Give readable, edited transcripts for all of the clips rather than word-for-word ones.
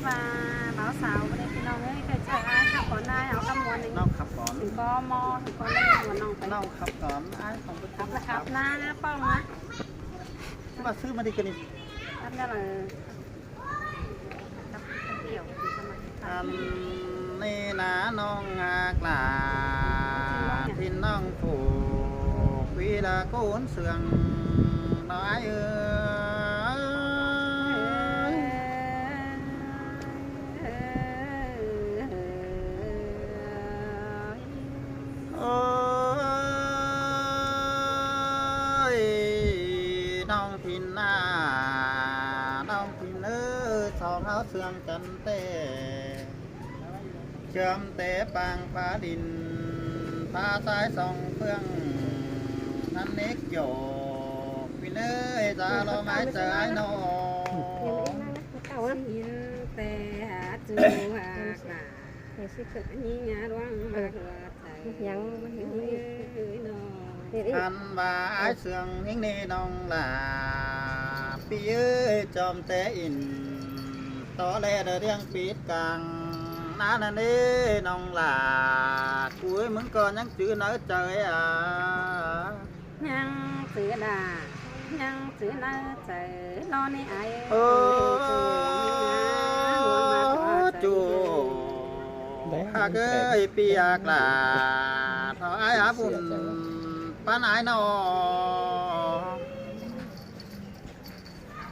và báo xào bên đây thì nó mới cái chơi ai khắp còn ai họ cắm nguồn này น้องขับก่อน ถึงก็มอถึงก็เล่นหัวน้องไป น้องขับก่อนไอ้ของไป ครับนะครับหน้าป้องนะ มาซื้อมาดีกันนี่ ทำได้เลยครับเกี่ยวสมัคร อันนี่นะน้องงากลาที่น้องผูกวีละโกนเสืองน้อยโอ้ยน้องพินหน้าน้องพินสองเขาเสืองกันเต้เชื่อมเตะปางฟ้าดินพาสายส่องเฟืองนั่นเน็กโยกพินจะรอไม้เจอไอ้น้อง ยินแต่หาจูหากหลานี่งานว่างมากเลยยังมันยังน้อง อันว่าไอ้เสืองหิ้งนี่น้องลาปีเอ้ยจอมเตะอินต่อแลเดียงปีดกลางน้านั่นนี่น้องลาคุยมึงก็ยังจื้อเนื้อใจอ่ะ ยังเสือดายังเสือเนื้อใจรอในไอ้ โอ้จูหากเอ้ยปียากลาเท่าไอ้อาบุญป้าไหนนอ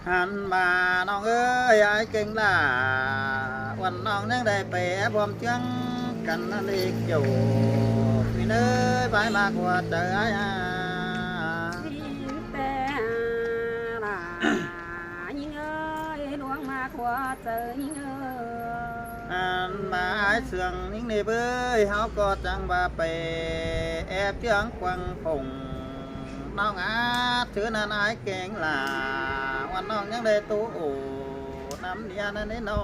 หันมาน้องเอ้ยไอ้เก่งล่ะวันน้องยังได้ไปพร้อมเชียงกันนั่นเองอยู่พี่เอ้ยไปมากกว่าเจอไอ้ แต่ลายิงเอ้ยหลวงมากว่าเจอยิงเอ้ย อันมาไอ้เสืองนิ่งนี่เบ้ยเฮาก็จังว่าไปแอบเชียงควังผงน้องอาถือนาไอ้เก่งล่ะวันน้องยังได้ตู้โอ้น้ำเนียนั่นนี่น้อ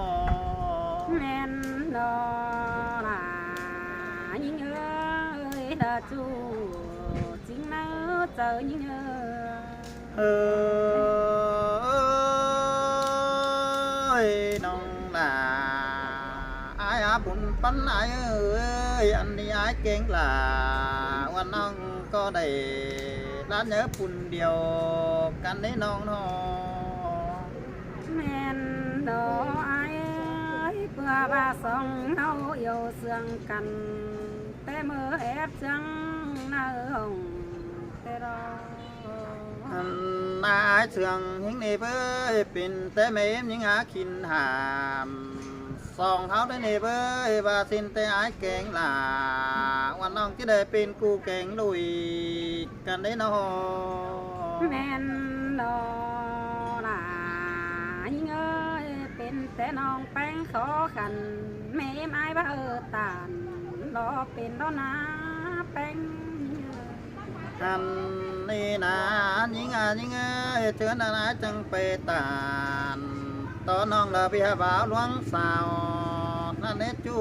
ง แม่นดอลายิงเอ้ยดาจูจริงนะเจอยิงเอ้ย น้องล่ะไอ้อาบุญปันไอ้เอ้ยอันนี้ไอ้เก่งล่ะวันน้องก็ได้ร้านเนื้อปุ่นเดียวกันได้น้องน้อง แม่นดอไอ้เพื่อว่าสองเฮาอยู่เสื่องกันแต่มือแอบจังเนื้อหงแต่รอ อันนายเสืองหิงนี่เบ้ยเป็นแต่เมมยิงหาขินหามสองเขาได้นี่เบ้ยว่าสินแต่ไอ้เก่งล่ะวันน้องจะได้เป็นกูเก่งลุยกันได้น้อง แม่นดอลายิงเอ้ยเป็นแต่น้องแป้งขอขันแม่ไม้บ้าตานรอเป็นรอนาแป้ง อันนี่นะยิงยิงเชิญนะจังไปตานตอนน้องละพี่บ่าวหลวงสาวนั่นเนจู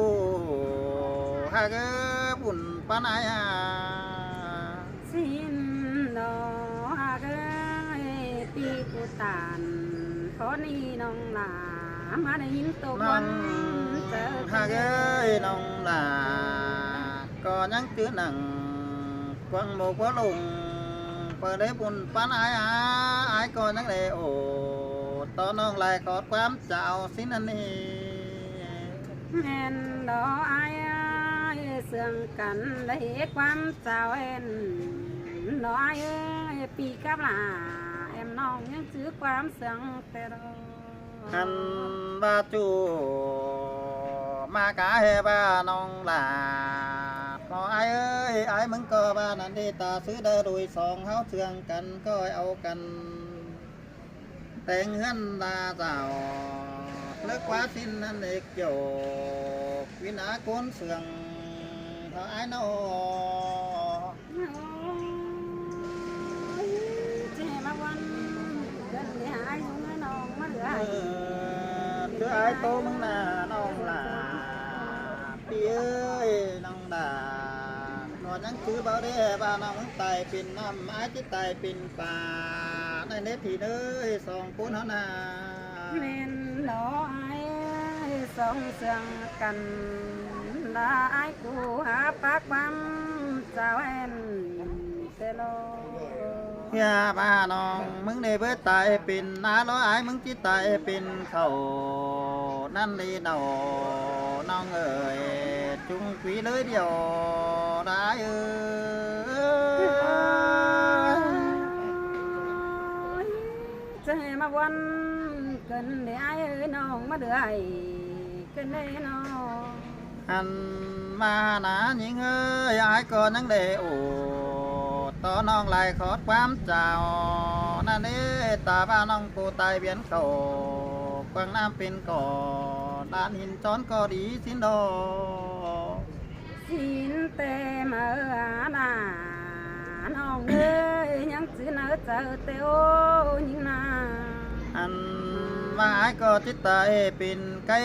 หากบุญปานาย สินดอหากเอ้ยปีกุตานขอนี่น้องหลามาได้ยินตัว น้ วั อง นเจอ หากน้องลาก็ยังจื้อหนังกวางโมกว่าลงเปิดได้บุญปานายไอ้ก็ยังได้โอ้ตอนน้องลายกอดความเจ้าสินันนี่ แม่นดอไอ้เสื่องกันได้ความเจ้าเอ็นดอไอ้ปีกับหลาแอมน้องยังจื้อความเสื่องแต่รอ หันบาจูมากะเฮบ้าน้องลาพอไอ้เอ้ยไอ้มึงก็บ้านันดีตาซื้อเดอดุยสองเฮาเชื่องกันก็เอากันแต่งเงินตาเจ้าเลิกว่าสิ้นนั่นเอกโยกวินาโกนเสื่องเท่าไอ้น้อ เจ้มาวันเดินไปหาอยู่เงินน้องมาเหลือ เชื่อไอ้โตมึงน่ะน้องลาปีเอ้ยน้องดาหนวดยังคือเบาได้บ้าน้องมึงตายเป็นน้ำไม้ที่ตายเป็นป่าในเนทีเอ้ยสองคนเท่านา แม่นดอไอ้ สองเสียงกันได้กูหาปากความเจ้าแอนเตโล อย่าบ้าน้องมึงได้เบิดตายเป็นนาล้ออายมึงจิตตายเป็นเขานั่นดีเนาน้องเอ๋ยจุงปีเลยเดียวได้เอ้ย จะให้มาวันเกินได้ไอ้น้องมาเดือยเกินได้น้อง หันมาหนาหญิงเอ้ยอายก็ยังได้โอ้ต่อน้องไหลขอดความเจ้านั่นเอ้ตาบ้าน้องกูตายเบียนเขากวางน้ำเป็นก่อด้านหินจ้อนก็ดีสินดอ สินเตมาหนาน้องเอ้ยยังสิเนอเจอเตโอยิงนา อันว่าไอ้ก็จิตตายเป็นไก่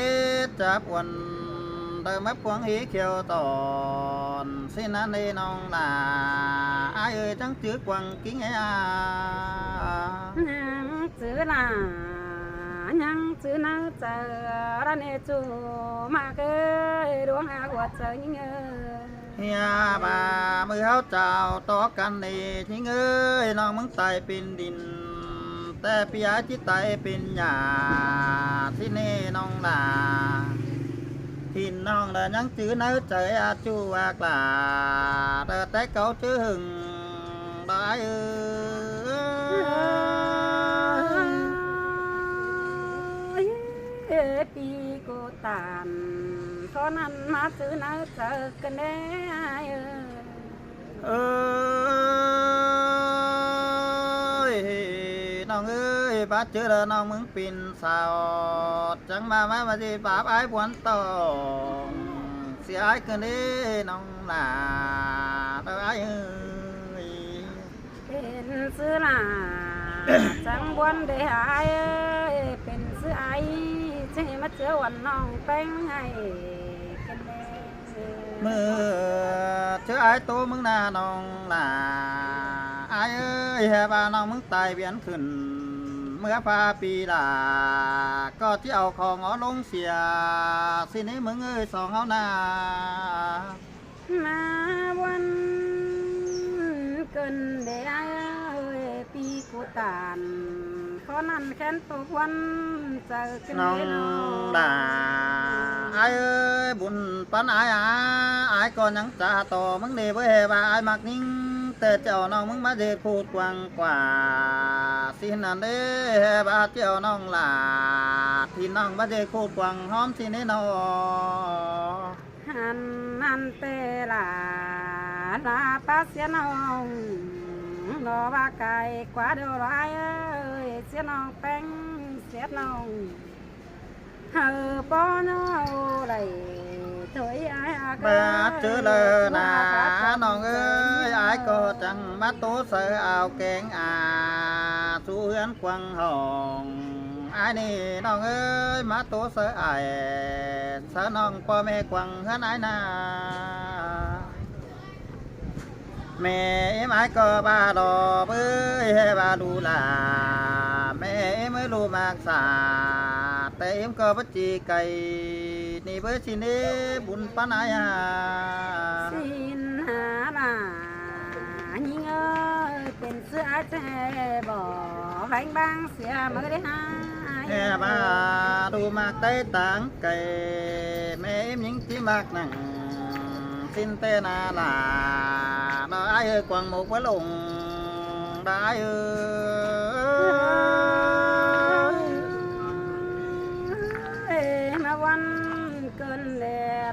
จับวันเดิมมับพวงหีเขียวตอนสินั้นในน้องลาไอ้เอ้ยจังจื้อกวังกิ้งไอ้อา ยังจื้อลายังจื้อเนอเจอรันเอจูมาเกยดวงอาหัวเจอยิงเอ้ย เฮียบามือเขาเจ้าต่อกันนี่ทิ้งเอ้ยน้องมึงตายเป็นดิน แต่ปียจิตตายเป็นหยาที่นี่น้องลาทินน้องđã nhắn chữ nỡ trời à chu ác là đã té cậu chứ hừng đại ơiปีกูตามเพราะนั้นมาซื้อเนอเจอกันได้เอ้ย ơiน้องเอ้ยบาดเจอแล้วน้องมึงปินสาวจังมาสิบาปไอ้ปวนตองเสียไอ้กันนี้น้องหลาเด้อไอ้เอ้ย เป็นซื้อหลาจังบวนได้หายเป็นซื้อไอ้ใช่มาเจอวันน้องแป้งให้กันได้ เมื่อเจอไอ้ตัวมึงน่าน้องหลาไอ้เอ้ยแห่บาน้องมึงตายเบียนขึ้นเมื่อพาปีลาก็ที่เอาของเอาลงเสียสินี้มึงเอ้ยสองเอาหน้า มาวันเกินได้ไอ้ปีกูตานเพราะนั้นแค้นตกวันเจอกัน น้อง ได้น้อง ด่าไอ้เอ้ยบุญปันไอ้ไอ้ก็ยังจ่าต่อมึงดีเว้ยว่าไอ้มักนิ่งแต่เจ้าน้องมึงมาเด็ดพูดกว้างกว่าสินันเด้บาเจ้าน้องหลาที่น้องมาเด็ดพูดกว้างหอมสิเนนอ หันนันเตลาลาปัสยน้องรอว่าไก่กว่าเดียวไรเอ้ยเสียน้องแป้งเสียน้องเฮอป้อนเอาไรถอยไอ้อา บาเจอเลยนะน้องเอ้ยไอ้ก็จังมาโตเสือเอาแกงสู้เฮือนกวางห้องไอ้นี่น้องเอ้ยมาโตเสือไอ้เสือน้องพ่อแม่กวางเฮือนไอ้นาแม่เอ็มไอ้ก็บาดอเอ้ยให้บาดูลาแม่เอ็มไม่รู้มากษาแต่เอ็มก็ปัจจีไก่นี่เบอร์ชินีบุญปานายา สินหาหนายิงเอ้ยเป็นเสือแจ่บ่แบงบางเสียมือได้หา แม่บาดูมากได้ต่างไก่แม่เอ็มยิงที่มากหนังสิ้นเตนาลาได้เอ้ยกวางหมกไว้ลงได้เอ้ย มาวันเกินเล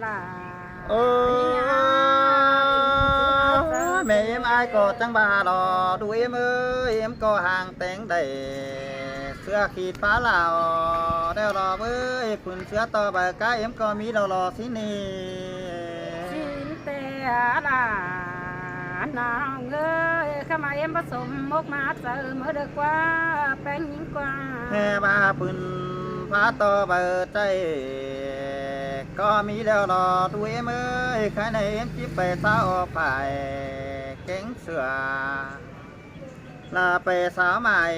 รา เออแม่เอ็มไอ้ก็จังบาดอดูเอ็มเอ้ยเอ็มก็ห่างแต่งได้เสื้อขีดฟ้าลาวเดวรอเอ้ยปุ่นเสื้อต่อใบกาเอ็มก็มีดอรอสินี่ สินเตลาน้องเอ้ยข้ามาเอ็มผสมมกมาเจอเมื่อเด็กว่าแป้งยิ่งกว่า แห่บาปุ่นฟ้าต่อใบใจก็มีแล้วรอดูเอ็มเอ้ยใครในเอ็มจิบไปเศร้าไปเก่งเสือ là bè xáo mày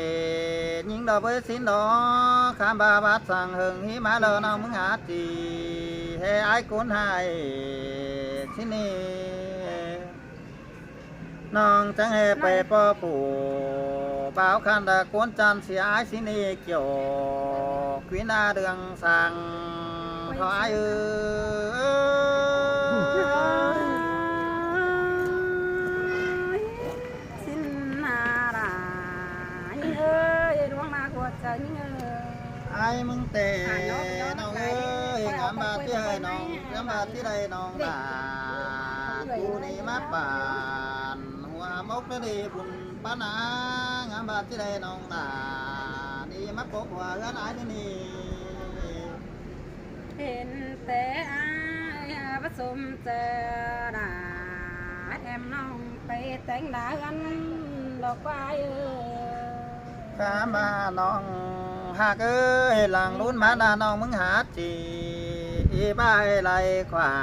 nhưng đó với xin đó khám ba bát sang hừng hí má lơ nào mừng hát thì hay ai cuốn hai xin đi nong chẳng hề bè po phủ báo khăn đã cuốn chăn xì ái xin đi kiểu quý na đường sang thoái ai mừng tề nong ơi ngắm ba tí hơi nong ngắm ba tí đây nong là cu ni mát bàn hoa mốc nó đi bùn bán á ngắm ba tí đây nong là đi mắc bốc hoa gắn ái đi nì เห็นแต่อายผสมเจอดาแอมน้องไปแต่งดากันดอกไม้ข้ามาน้องหากlàng lún má naน้องมึงหาจีอีบ้ายไรขวา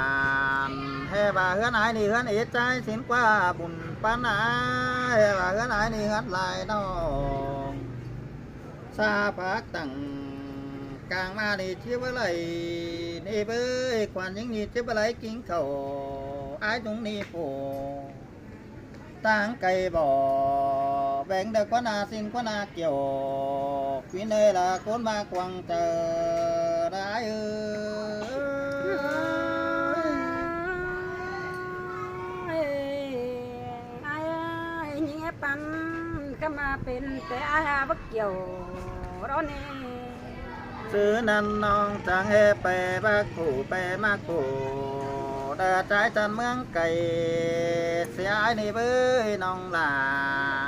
นให้bà hứa ái đi hứa ít trái xin qua bùn bán áiให้bà hứa ái đi hứa lạiน้องxa phát tặng càng ma đi chiếc với lại đi với quan những gì chiếc với lại kính khẩu ái chúng đi phổ tang cây bò bèn được có na xin có na kiểu quý nơi là cốn ma quăng chờ đái ai những ép ăn cái màเป็นแต่อาบักเกี่ยวร้อนนี่ xứ năn non chẳng hề bè bác cụ bè ma cụ đã trái chân mương cày xe ai đi với non là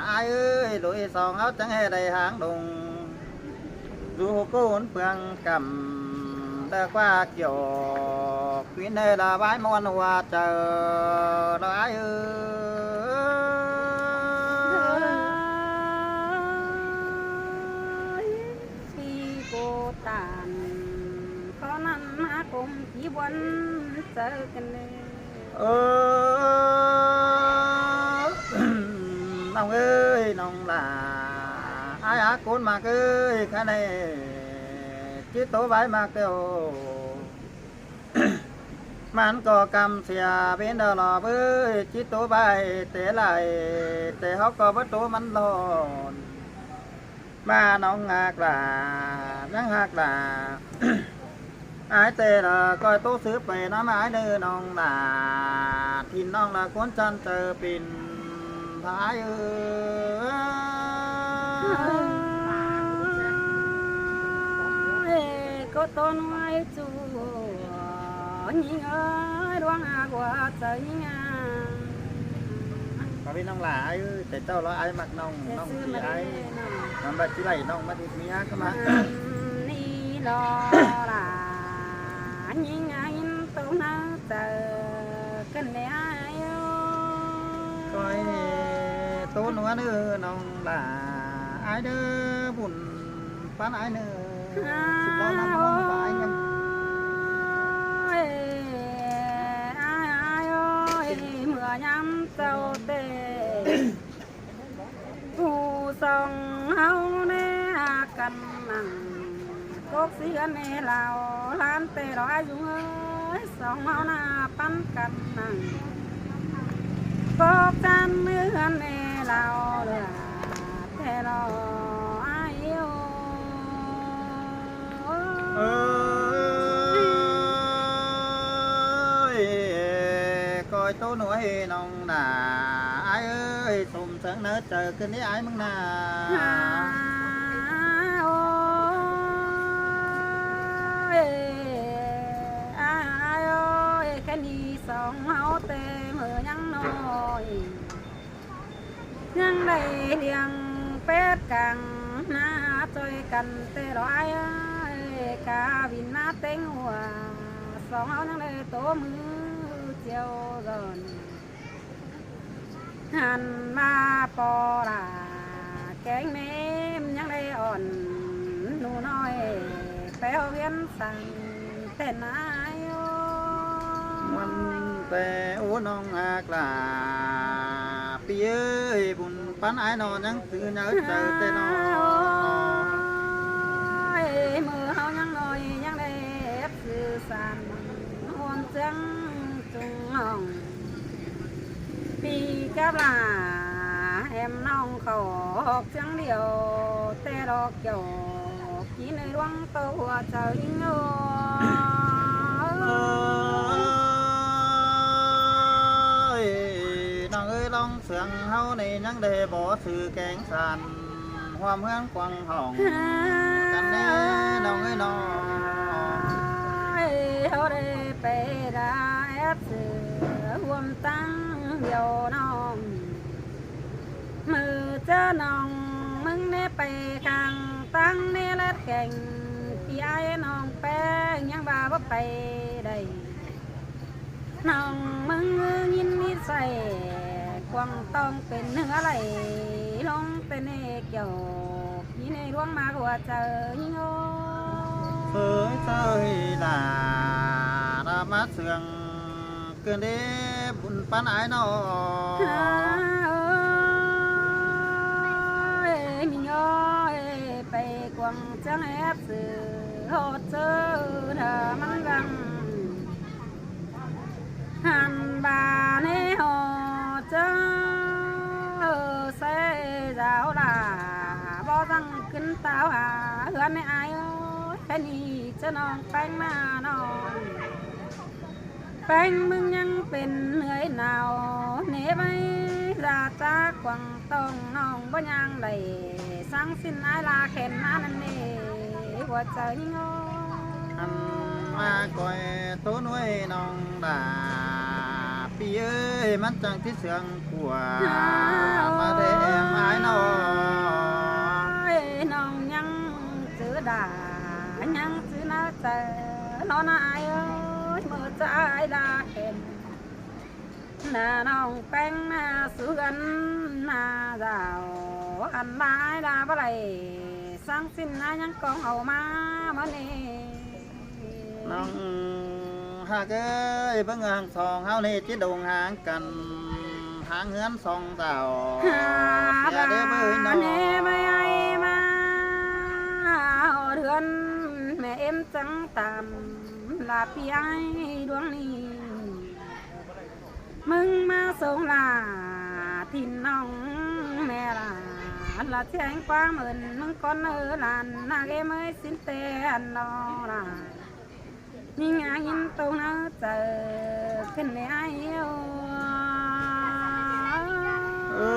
ai ơi lũi sòng áo chẳng hề đầy hàng đùng dù cô hôn phương cầm đã qua kiểu quý nơi là bãi mòn hoa chờ đó ai tàn có năn má cùng chỉ quấn sợ cái này nông ơi nông là ai á cuốn mà ơi cái này chứ tối bãi mà kêu man có cầm xìa bên đó lò với chứ tối bãi té lại té hóc có bất tối mắn lòn mà nông ngạc là nhắn hạc là ai tê là coi tốt xứ về nó mà ai đưa nông là thì nông là cuốn chân chờ pin thái có tôn ngoài chùa nhìn ơi đoan của trời nhìn có biết nông là ai để tao lo ai mặc nông nông thì ai nông bật chỉ lấy nông mà thì mía các bạn đi lo là nhìn anh tôi nó chờ cái này ai coi tôi nói nữa nông là ai đứa buồn bán ai nữa xin lo năm nông và anh em ai ơi mưa nhắm sâu tê phù sông hao nè cần nặng cốt xí anh nè lào lan tê đó ai dung ơi sông hao na pan cần nặng cốt chân nước anh nè lào là tê đó ai yêu coi tôi nói nông là ai ơi tùm sáng nỡ chờ cái này ai mừng nà ai ơi cái đi sông háo tê mưa nhắn nồi nhắn đầy điềng pét càng na chơi cần tê đó ai ơi cả vin na tên hòa sông háo nhắn đầy tố mưa chiều gần hàn ma po là cánh nêm nhắn đây ổn nụ nói béo viên sang tên aiมัน แต่โอ้น้องอากลาปีเอ้ยบุญปันไอ้นอนยังตื่นยังเจอแต่นอน มือเฮายังน้อยยังได้สื่อสารห่วงจังจุงห้องปีกับลาแอมน้องเขาออกจังเดียวแต่ดอกเกี่ยวกินในดวงตัวเจ้าอิงโอ น้องเอ้ยลองเสียงเฮาในยังได้บ่สื่อแกงสันความเฮือนกวางห้องกันแน่น้องเอ้ยน้อง เฮาได้ไปได้สื่อห่วมตั้งเดียวน้องมือเจ้าน้องมึงได้ไปกลางตั้งในเล็ดแก่งพี่ไอ้น้องแป้งยังบ่าบ่ไปได้น้องมึงยินนิสัยกวางต้องเป็นเนื้อไหลลงเป็นเกี่ยวยี่ในร่วงมากว่าเจอยิ่งโอ เอ้ยเจ้ยล่ะดามาเสียงเกินเด้บุญปันไอ้น้อง มีย้อยไปกวางจังแอบสื่อโหดเจอเธอมันรังหันบาในหอเจอเสเจ้าล่ะบ่ตั้งขึ้นเต้าหาเฮือนในอายแค่นี้จะนองแป้งหน้านอนแป้งมึงยังเป็นเหนื่อยหนาวเหน็บไม่ราจากกวางต้องน้องบ่ยังได้สังสิ้นอายลาแค่นั้นนี่หัวใจงอ อันมาก่อยตัวน้อยน้องดาปีเอ้ยมันจังที่เสียงกลัวมาได้แอมไอ้น้อง น้องยังจื้อด่ายังจื้อน่าเจอนอนอายเอ้ยมือจะอายดาเห็นหน้าน้องแป้งหน้าสู้กันหน้าดาวอันลายดาบ่ไหลสร้างสิ้นนะยังกองเอามาเมื่อนี้ น้องหากเอ้ยเบิ่งหางสองเฮานี่จิโดงหางกันหางเฮือนสองเต่าอย่าได้เบิ่งน้อง เน่ไม่ไอมาเดือนแม่เอ็มจังตามลาพี่ไอดวงนี้มึงมาส่งลาทินน้องแม่ลาละแจ้งความเหมือนมึงก่อนลานนาเกไม่สิ้นเตือนนอลายิ่งยินตรงนั้นเจอขึ้นในไอเอว เอ้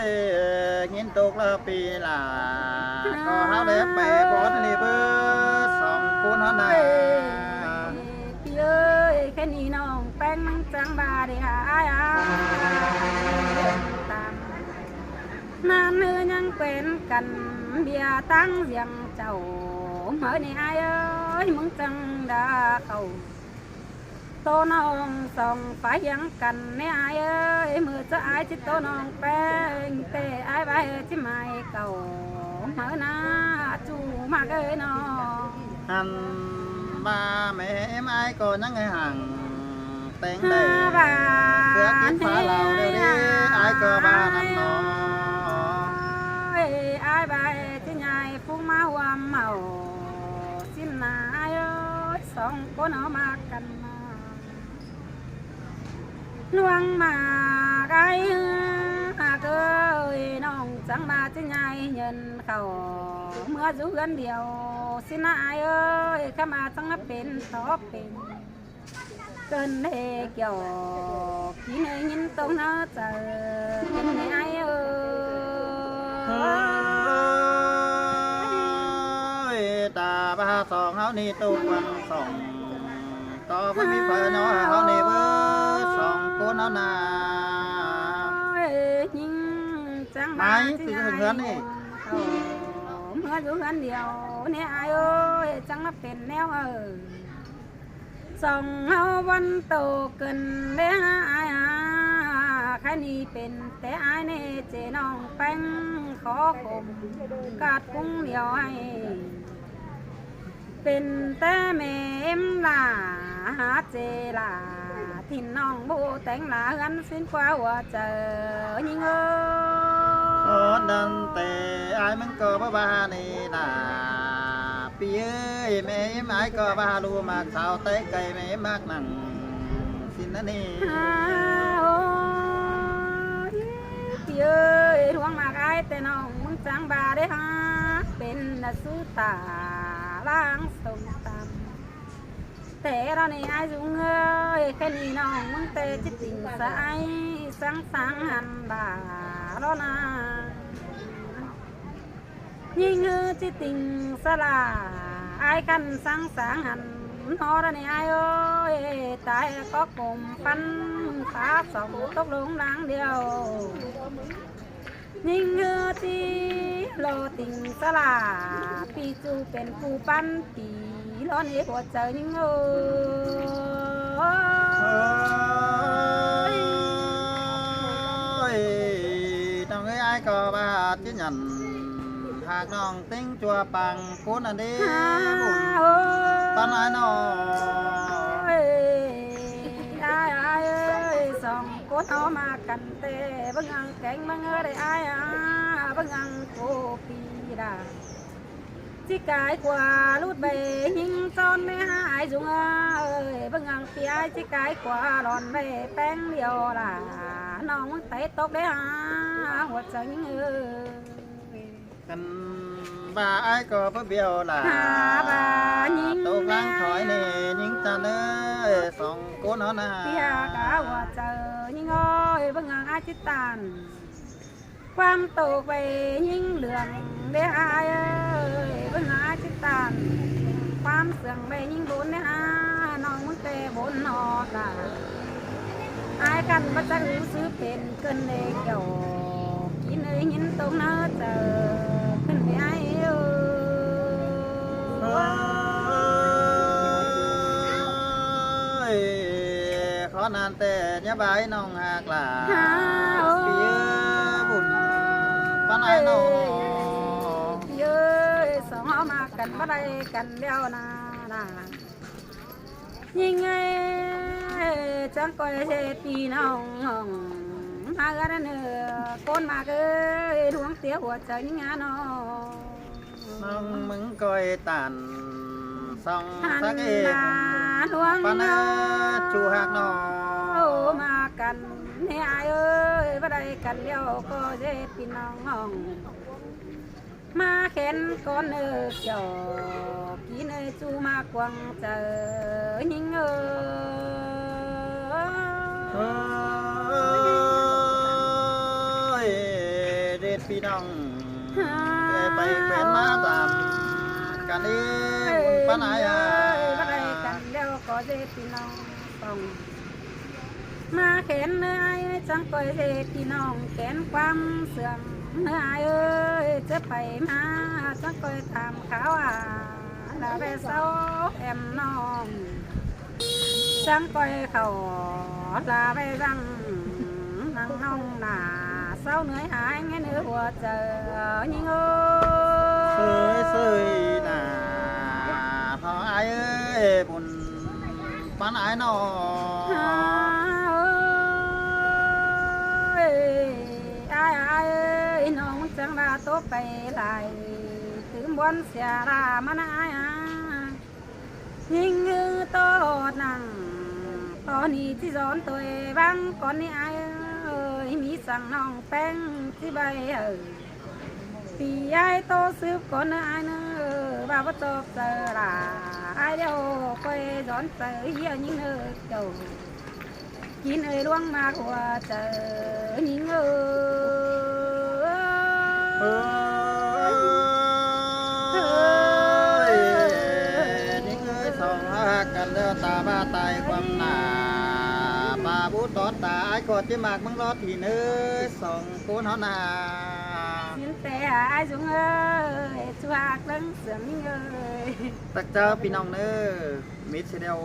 ยยินตกละปีละก็เฮาได้ไปบ่นี่เบิ่สองคนเฮาน่ะ พี่เอ้ยแค่นี้น้องแป้งมันจังบาได้หายตามนานเนื้อยังเป็นกันเบียตั้งเสียงเจ้าเมื่อนี่ไอ้เอ้ยมึงจังดาเขาโตน้องส่องไฟยังกันเนี่ยไอ้เอ้ยมือจะไอ้ที่โตน้องแป้งเตะไอ้ใบที่ไม่เก่าเมื่อนาจูมากเอ้ยน้อง หันมาแม่ไม้ก็ยังไงห่างแต่งได้เสือกินฟ้าเราเดี๋ยวนี้ไอ้ก็บ้านั่นน้อง ไอ้ใบที่ใหญ่ฟุ้งมาว่าเมาสิ้นหนาเอ้ยสองคนเอามากันมาลวงมาไกลเอ้ยน้องจังมาที่ใหญ่เงินเขาเมื่ออยู่เงินเดียวสิ้นหนาเอ้ยข้ามาจังเป็นต่อเป็นเกินเด็กเกี่ยวกินให้ยินตรงนั้นเจอกินให้ไอ้เอ้ย ตาบ้าสองเฮานี่ตุกวันสองก็ไม่มีเพื่อนน้อยเฮานี่เบอร์สองคนเฮานา ยิงจัง ไม้สิเฮือนนี่ เมื่ออยู่กันเดียวเนี่ยไอ้เอ้ยจังมาเป็นแนวส่องเฮาวันโตเกินเด้อไอ้แค่นี้เป็นแต่ไอ้เน่เจน้องแป้งขอคมกาดกุ้งเดียวให้เป็นแต่แม่เอ็มลา เจลาทินน้องบูแต่งหลากันสิ้นกว่าหัวเจอยิงเอ โอ้ อ ดันแต่ไอ้มึงก็บ้านี่น่ะปีเอ้ยแม่ไม้ก็บ้าลูมากสาวเตะไก่แม่มากนั่งสินนั่นนี่ โอ้ยพี่เอ้ยหลวงมากไอ้แต่น้องมึงจังบาได้ฮะเป็นน่ะสุตาล้างสมตำแต่เราในไอ้จุงเอ้ยแค่นี้น้องมึงเตะจิตติ่งสายสังสังหันบาเรานายิงเอ้ยจิตติ่งสลาไอ้กันสังสังหันนอเราในไอ้เอ้ยตายก็กลมฟันขาสองตกลงดังเดียวยิงเอ้ยที่โลติ่งสลาปีจูเป็นผู้ปั้นปีร้อนเอปวดเจอยิงเอ้ย โอ้ยน้องเอ้ยไอ้ก็บ้าที่หยันหากน้องติ้งจัวปังกูนั่นดิบุญปานไอ้น้อง สองคนเอามากันเตะบังอังแกงบังเออได้อ้ายบังอังโคปีดาที่กายกว่าลูดใบหิงจอนไม่หายจุงเอ้ยบังอังปีไอ้ที่กายกว่าหลอนใบแป้งเดียวล่ะน้องมึงเตะตกได้หัวใจยิงเอ้ย กันบ้าไอ้ก็เพื่อเบี้ยวล่ะ หาบายิง ตกล้างถอยนี่ยิงจันเอ้ยสองกูเนาะนะ เปียกาหัวเจอยิงเอ้ยบังอังอาจิตตันความตกไปยิงเหลืองได้อายเอ้ยบังอาจิตตันความเสื่องไปยิงบนได้น้องมึงเตะบนนอตาอายกันมาจะรู้ซื้อเป็นเกินเด็กเกี่ยวกินเอ้ยหินตรงนั้นเจอขึ้นไปไอ้เอ้ย ขอนานแต่ยะบายน้องหากล่ะปีเอ้ยบุญปานไอ้น้อง เย้ยสองเอามากันมาได้กันเดียวนายิงไงจังก้อยเฮ็ดพี่น้องมากันเนื้อคนมาเอ้ยดวงเสียหัวใจยิงงานน้อง น้องมึงก้อยตันสอง หัน สักเอ หน้าดวง ปาน น้ เอ้ อย จูหักน้อง เอามากันให้อายเอ้ยมาได้กันเดียวก็เฮ็ดพี่น้องมาเข็นก้อนเอ้ยเจ้ากินเอ้ยจูมากวางเจอยิงเอ้ย เด็ดพี่น้องไปแขวนมาตามกันเองปานไอ้ มาได้กันเดียวก็เฮ็ดพี่น้องต้องมาเข็นเอ้ยจังก้อยเฮ็ดพี่น้องแขนความเสื่อมเอ้ยเอ้ยจะไปมาจังก้อยตามเขาลาไปเศร้าแอมน้องจังก้อยเขาลาไปรังนั่งน้องหนาเศร้าเหนื่อยหายเงี้ยเนื้อหัวเจอยิงเเอ้สยน่ะพอไอ้เอ้ยบุญปานไอ้น้อง น้องจังลาโตไปไหลถึงบนเสียรามันอายยิงโตนั่งตอนนี้ที่สอนตัวบ้างก่อนนี้อายมีสั่งน้องแป้งที่ใบปียายโตซื้อก่อนอายเนอบ่าวจบเจอละอายเดียวไปสอนเจอเฮียยิงเนอเจ้ากินเอ้ยล่วงมาหัวเจอยิงเอ้ยนี่เอ้ยสองหักกันเด้อตาบ้าตายความหนาปาบูตอดตาไอ้กอดที่มากมึงรอทีเนื้อสองกูเฮานา ยินแต่อายจุงเอ้ยชวากดังเสียงยิงเอ้ย ตักเจ้าพี่น้องเนื้อมิดเดียว